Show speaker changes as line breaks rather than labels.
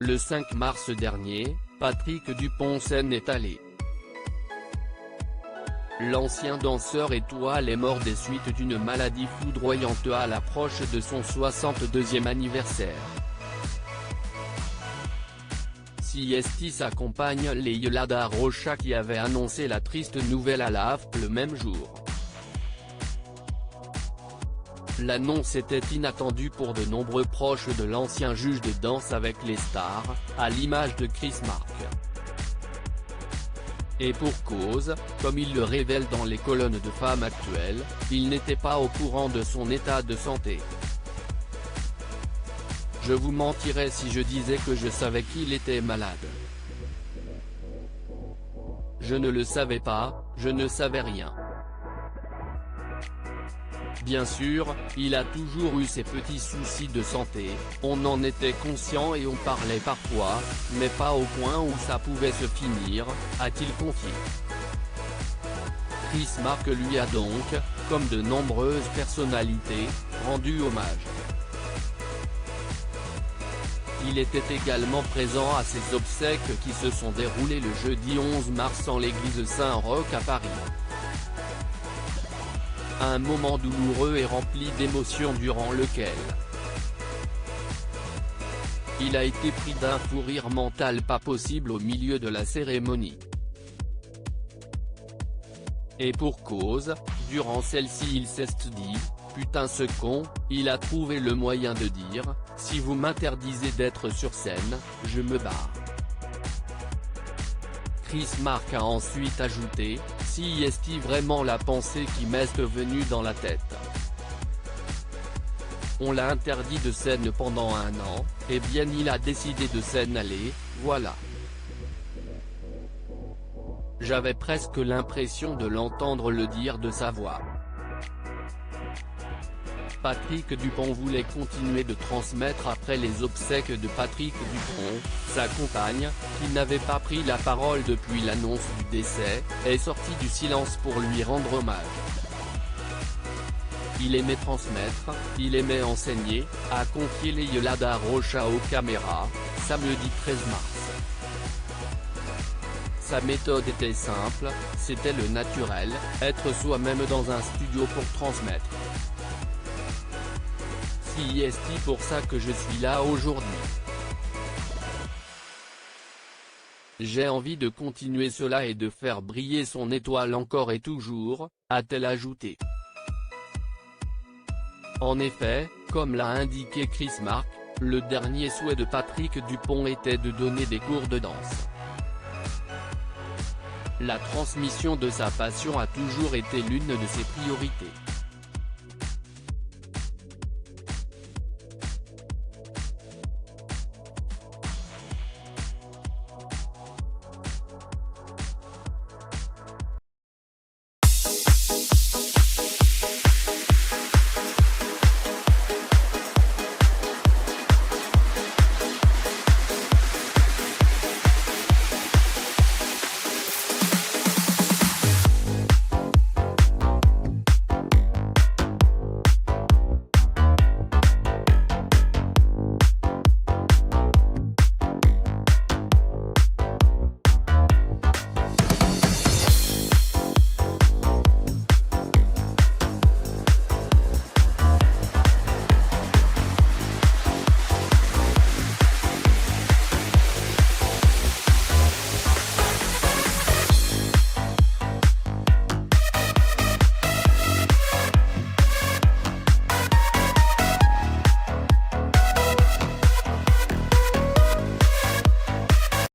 Le 5 mars dernier, Patrick Dupont s'en est allé. L'ancien danseur étoile est mort des suites d'une maladie foudroyante à l'approche de son 62e anniversaire. Siesti s'accompagne Leila da Rocha qui avait annoncé la triste nouvelle à l'AFP le même jour. L'annonce était inattendue pour de nombreux proches de l'ancien juge de danse avec les stars, à l'image de Chris Mark. Et pour cause, comme il le révèle dans les colonnes de Femmes Actuelles, il n'était pas au courant de son état de santé. Je vous mentirais si je disais que je savais qu'il était malade. Je ne le savais pas, je ne savais rien. Bien sûr, il a toujours eu ses petits soucis de santé, on en était conscient et on parlait parfois, mais pas au point où ça pouvait se finir, a-t-il confié. Chris Mark lui a donc, comme de nombreuses personnalités, rendu hommage. Il était également présent à ses obsèques qui se sont déroulées le jeudi 11 mars en l'église Saint-Roch à Paris. Un moment douloureux et rempli d'émotions durant lequel il a été pris d'un fou rire mental pas possible au milieu de la cérémonie. Et pour cause, durant celle-ci il s'est dit « Putain ce con », il a trouvé le moyen de dire « Si vous m'interdisez d'être sur scène, je me barre ». Chris Mark a ensuite ajouté « Si est-il vraiment la pensée qui m'est venue dans la tête. On l'a interdit de scène pendant 1 an, et bien il a décidé de s'en aller, voilà. J'avais presque l'impression de l'entendre le dire de sa voix. » Patrick Dupont voulait continuer de transmettre après les obsèques de Patrick Dupont, sa compagne, qui n'avait pas pris la parole depuis l'annonce du décès, est sortie du silence pour lui rendre hommage. Il aimait transmettre, il aimait enseigner, a confié Leila da Rocha aux caméras, samedi 13 mars. Sa méthode était simple, c'était le naturel, être soi-même dans un studio pour transmettre. C'est pour ça que je suis là aujourd'hui. J'ai envie de continuer cela et de faire briller son étoile encore et toujours, a-t-elle ajouté. En effet, comme l'a indiqué Chris Mark, le dernier souhait de Patrick Dupont était de donner des cours de danse. La transmission de sa passion a toujours été l'une de ses priorités.